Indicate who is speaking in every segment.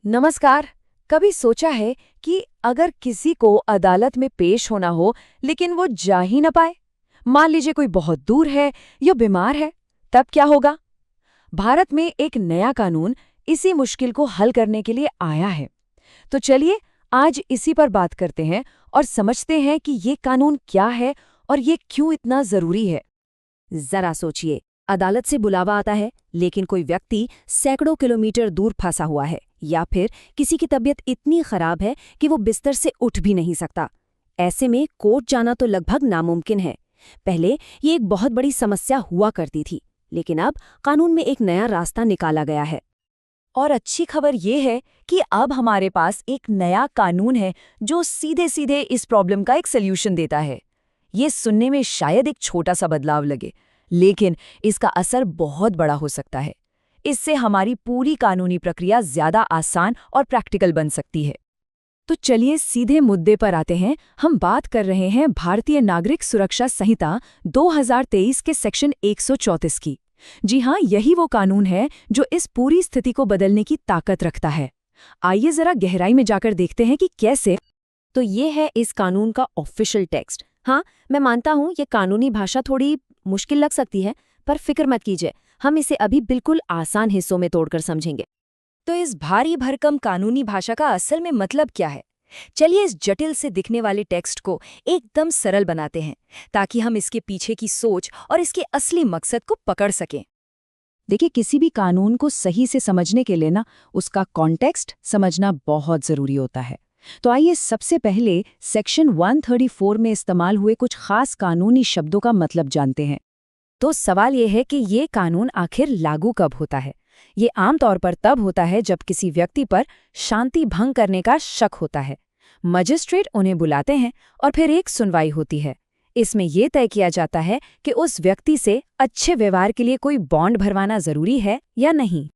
Speaker 1: नमस्कार। कभी सोचा है कि अगर किसी को अदालत में पेश होना हो लेकिन वो जा ही ना पाए? मान लीजिए कोई बहुत दूर है या बीमार है, तब क्या होगा? भारत में एक नया कानून इसी मुश्किल को हल करने के लिए आया है। तो चलिए आज इसी पर बात करते हैं और समझते हैं कि ये कानून क्या है और ये क्यों इतना जरूरी है।
Speaker 2: जरा सोचिए, अदालत से बुलावा आता है लेकिन कोई व्यक्ति सैकड़ों किलोमीटर दूर फंसा हुआ है या फिर किसी की तबीयत इतनी खराब है कि वो बिस्तर से उठ भी नहीं सकता। ऐसे में कोर्ट जाना तो लगभग नामुमकिन है। पहले ये एक बहुत बड़ी समस्या हुआ करती थी, लेकिन अब कानून में एक नया रास्ता निकाला गया है।
Speaker 1: और अच्छी खबर ये है कि अब हमारे पास एक नया कानून है जो सीधे सीधे इस प्रॉब्लम का एक सल्यूशन देता है। ये सुनने में शायद एक छोटा सा बदलाव लगे, लेकिन इसका असर बहुत बड़ा हो सकता है। इससे हमारी पूरी कानूनी प्रक्रिया ज्यादा आसान और प्रैक्टिकल बन सकती है। तो चलिए सीधे मुद्दे पर आते हैं। हम बात कर रहे हैं भारतीय नागरिक सुरक्षा संहिता 2023 के सेक्शन 134 की। जी हाँ, यही वो कानून है जो इस पूरी स्थिति को बदलने की ताकत रखता है। आइए जरा गहराई में जाकर देखते हैं कि कैसे।
Speaker 2: तो ये है इस कानून का ऑफिशियल टेक्स्ट। हाँ, मैं मानता हूँ ये कानूनी भाषा थोड़ी मुश्किल लग सकती है, पर फिक्र मत कीजिए, हम इसे अभी बिल्कुल आसान हिस्सों में तोड़कर समझेंगे।
Speaker 1: तो इस भारी भरकम कानूनी भाषा का असल में मतलब क्या है? चलिए इस जटिल से दिखने वाले टेक्स्ट को एकदम सरल बनाते हैं, ताकि हम इसके पीछे की सोच और इसके असली मकसद को पकड़ सकें। देखिए, किसी भी कानून को सही से समझने के लिए उसका कॉन्टेक्स्ट समझना बहुत जरूरी होता है। तो आइए सबसे पहले सेक्शन 134 में इस्तेमाल हुए कुछ खास कानूनी शब्दों का मतलब जानते हैं। तो सवाल ये है कि ये कानून आखिर लागू कब होता है? ये आमतौर पर तब होता है जब किसी व्यक्ति पर शांति भंग करने का शक होता है। मजिस्ट्रेट उन्हें बुलाते हैं और फिर एक सुनवाई होती है। इसमें यह तय किया जाता है कि उस व्यक्ति से अच्छे व्यवहार के लिए कोई बॉन्ड भरवाना जरूरी है या नहीं।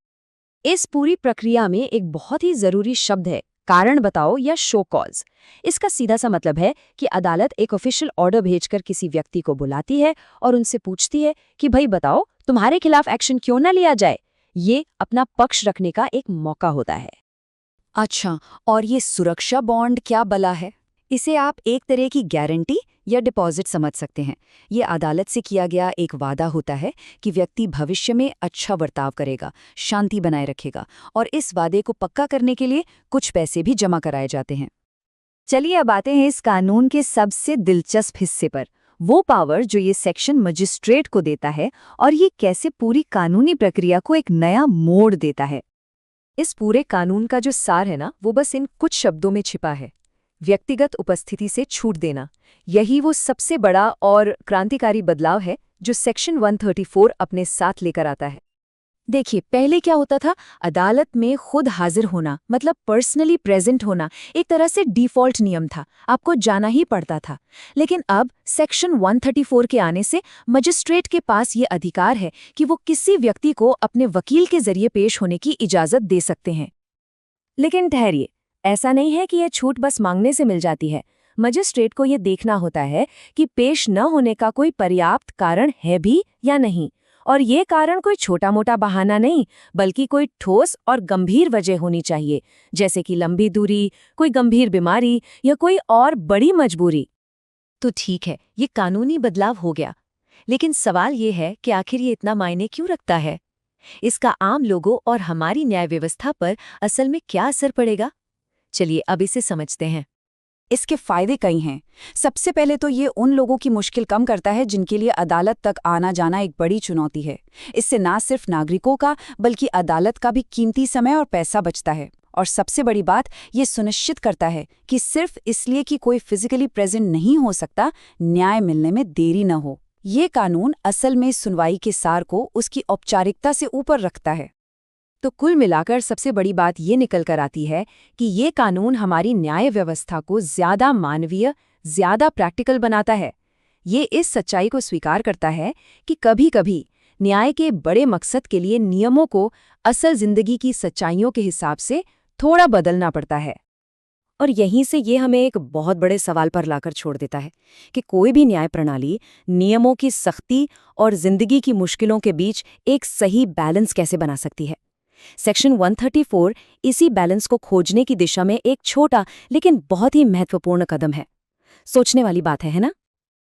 Speaker 2: इस पूरी प्रक्रिया में एक बहुत ही जरूरी शब्द है, कारण बताओ या शो कॉज। इसका सीधा सा मतलब है कि अदालत एक ऑफिशियल ऑर्डर भेजकर किसी व्यक्ति को बुलाती है और उनसे पूछती है कि भाई बताओ, तुम्हारे खिलाफ एक्शन क्यों ना लिया जाए। ये अपना पक्ष रखने का एक मौका होता है। अच्छा, और ये सुरक्षा बॉन्ड क्या बला है? इसे आप एक तरह की गारंटी या डिपॉजिट समझ सकते हैं। ये अदालत से किया गया एक वादा होता है कि व्यक्ति भविष्य में अच्छा बर्ताव करेगा, शांति बनाए रखेगा, और इस वादे को पक्का करने के लिए कुछ पैसे भी जमा कराए जाते हैं। चलिए अब आते हैं इस कानून के सबसे दिलचस्प हिस्से पर, वो पावर जो ये सेक्शन मजिस्ट्रेट को देता है और ये कैसे पूरी कानूनी प्रक्रिया को एक नया मोड़ देता है। इस पूरे कानून का जो सार है वो बस इन कुछ शब्दों में छिपा है: व्यक्तिगत उपस्थिति से छूट देना। यही वो सबसे बड़ा और क्रांतिकारी बदलाव है जो सेक्शन 134 अपने साथ लेकर आता है। देखिए, पहले क्या होता था, अदालत में खुद हाजिर होना मतलब पर्सनली प्रेजेंट होना एक तरह से डिफॉल्ट नियम था, आपको जाना ही पड़ता था। लेकिन अब सेक्शन 134 के आने से मजिस्ट्रेट के पास ये अधिकार है कि वो किसी व्यक्ति को अपने वकील के जरिए पेश होने की इजाजत दे सकते हैं। लेकिन ठहरिए, ऐसा नहीं है कि यह छूट बस मांगने से मिल जाती है। मजिस्ट्रेट को यह देखना होता है कि पेश न होने का कोई पर्याप्त कारण है भी या नहीं, और ये कारण कोई छोटा मोटा बहाना नहीं, बल्कि कोई ठोस और गंभीर वजह होनी चाहिए, जैसे कि लंबी दूरी, कोई गंभीर बीमारी या कोई और बड़ी मजबूरी। तो ठीक है, ये कानूनी बदलाव हो गया, लेकिन सवाल ये है कि आखिर ये इतना मायने क्यों रखता है? इसका आम लोगों और हमारी न्याय व्यवस्था पर असल में क्या असर पड़ेगा? चलिए अब इसे समझते हैं। इसके फायदे कई हैं। सबसे पहले तो ये उन लोगों की मुश्किल कम करता है जिनके लिए अदालत तक आना जाना एक बड़ी चुनौती है। इससे ना सिर्फ नागरिकों का बल्कि अदालत का भी कीमती समय और पैसा बचता है। और सबसे बड़ी बात, ये सुनिश्चित करता है कि सिर्फ इसलिए कि कोई फिजिकली प्रेजेंट नहीं हो सकता, न्याय मिलने में देरी न हो। ये कानून असल में सुनवाई के सार को उसकी औपचारिकता से ऊपर रखता है। तो कुल मिलाकर सबसे बड़ी बात ये निकल कर आती है कि ये कानून हमारी न्याय व्यवस्था को ज्यादा मानवीय, ज्यादा प्रैक्टिकल बनाता है। ये इस सच्चाई को स्वीकार करता है कि कभी-कभी न्याय के बड़े मकसद के लिए नियमों को असल जिंदगी की सच्चाइयों के हिसाब से थोड़ा बदलना पड़ता है। और यहीं से ये हमें एक बहुत बड़े सवाल पर लाकर छोड़ देता है कि कोई भी न्याय प्रणाली नियमों की सख्ती और जिंदगी की मुश्किलों के बीच एक सही बैलेंस कैसे बना सकती है। सेक्शन 134 इसी बैलेंस को खोजने की दिशा में एक छोटा लेकिन बहुत ही महत्वपूर्ण कदम है। सोचने वाली बात है ना?